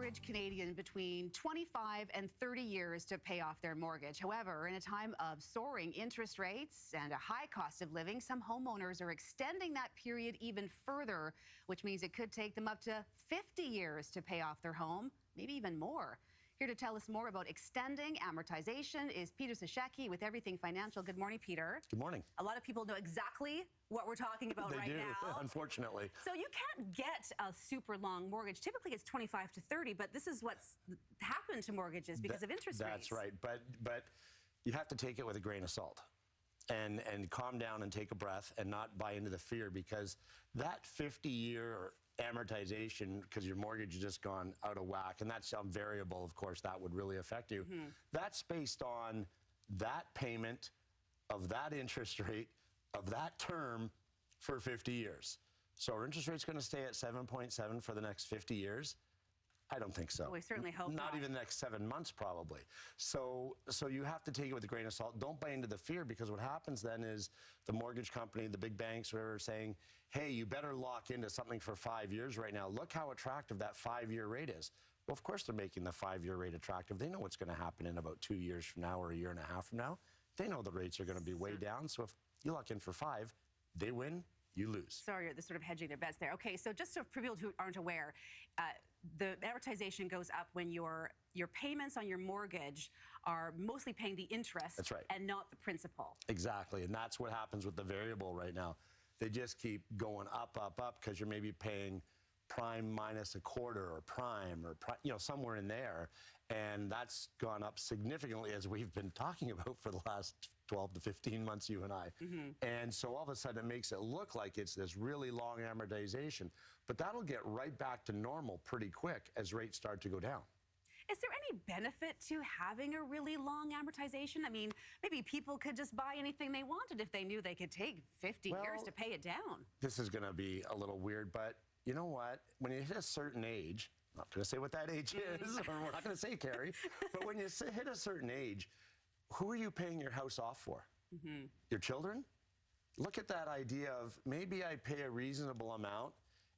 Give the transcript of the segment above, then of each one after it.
average Canadian between 25 and 30 years to pay off their mortgage. However, in a time of soaring interest rates and a high cost of living, some homeowners are extending that period even further, which means it could take them up to 50 years to pay off their home, maybe even more. Here to tell us more about extending amortization is Peter Sashecki with Everything Financial. Good morning, Peter. Good morning. A lot of people know exactly what we're talking about right now. They do, unfortunately. So you can't get a super long mortgage. Typically, it's 25 to 30, but this is what's happened to mortgages because of interest rates. That's right, but you have to take it with a grain of salt and calm down and take a breath and not buy into the fear, because that 50-year amortization, because your mortgage has just gone out of whack, and that's variable, of course, that would really affect you. That's based on that payment of that interest rate of that term for 50 years. So our interest rate's going to stay at 7.7 for the next 50 years? I don't think so. Well, we certainly hope not. Not even the next 7 months, probably. So you have to take it with a grain of salt. Don't buy into the fear, because what happens then is the mortgage company, the big banks, are saying, hey, you better lock into something for 5 years right now. Look how attractive that 5-year rate is. Well, of course they're making the 5-year rate attractive. They know what's going to happen in about 2 years from now or a year and a half from now. They know the rates are going to be way down. So if you lock in for 5, they win, you lose. Sorry, they're sort of hedging their bets there. Okay, so just so for people who aren't aware, the amortization goes up when your payments on your mortgage are mostly paying the interest. That's right. And not the principal. Exactly, and that's what happens with the variable right now. They just keep going up, because you're maybe paying prime minus a quarter or prime or somewhere in there, and that's gone up significantly, as we've been talking about for the last 12 to 15 months, you and I. And so all of a sudden it makes it look like it's this really long amortization, but that'll get right back to normal pretty quick as rates start to go down. Is there any benefit to having a really long amortization? I mean, maybe people could just buy anything they wanted if they knew they could take 50 years to pay it down. This is going to be a little weird, but you know what? When you hit a certain age, I'm not going to say what that age is, or we're not going to say, Carrie, but when you hit a certain age, who are you paying your house off for? Your children? Look at that idea of maybe I pay a reasonable amount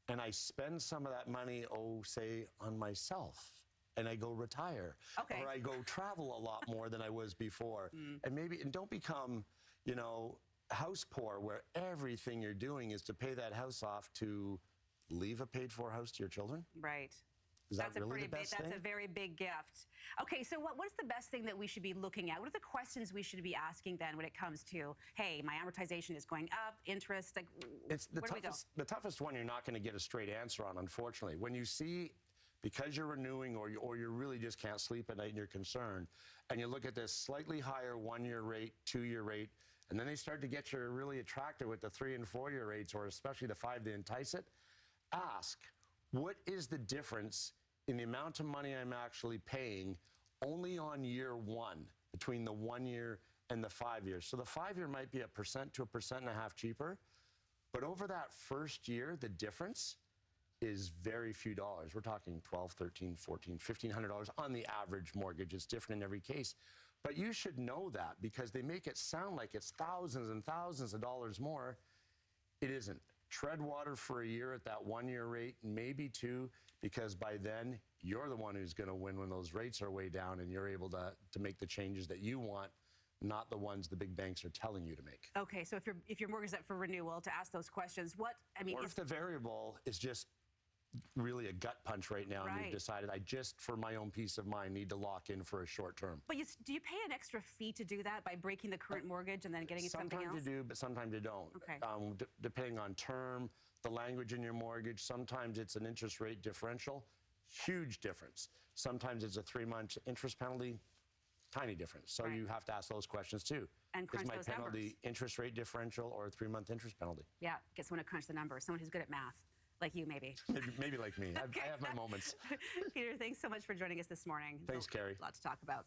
and I spend some of that money, say, on myself, and I go retire. Or I go travel a lot more than I was before. And don't become, house poor, where everything you're doing is to pay that house off to leave a paid-for house to your children. Right. Is that really the best thing? That's a very big gift. Okay, so what's the best thing that we should be looking at? What are the questions we should be asking then when it comes to, hey, my amortization is going up, interest, like, it's the toughest one you're not going to get a straight answer on, unfortunately. When you see, because you're renewing or you really just can't sleep at night and you're concerned, and you look at this slightly higher 1-year rate, 2-year rate, and then they start to get you really attracted with the 3- and 4-year rates, or especially the 5 to entice it, ask, what is the difference in the amount of money I'm actually paying only on year 1 between the 1 year and the 5 years? So the 5-year might be 1% to 1.5% cheaper, but over that first year, the difference is very few dollars. We're talking $1,200, $1,300, $1,400, $1,500 on the average mortgage. It's different in every case. But you should know that, because they make it sound like it's thousands and thousands of dollars more. It isn't. Tread water for a year at that 1-year rate, maybe 2, because by then you're the one who's going to win when those rates are way down and you're able to make the changes that you want, not the ones the big banks are telling you to make. Okay, so if your mortgage is up for renewal, to ask those questions, or if the variable is just really a gut punch right now, and you've decided, I just, for my own peace of mind, need to lock in for a short term. But do you pay an extra fee to do that by breaking the current mortgage and then getting something else? Sometimes you do, but sometimes you don't. Okay. Depending on term, the language in your mortgage, sometimes it's an interest rate differential, huge difference. Sometimes it's a 3-month interest penalty, tiny difference. So you have to ask those questions too. And crunch those numbers. Is my penalty interest rate differential or a 3-month interest penalty? Yeah, get someone to crunch the numbers, someone who's good at math. Like you, maybe. Maybe like me. I have my moments. Peter, thanks so much for joining us this morning. Thanks, Carrie. A lot to talk about.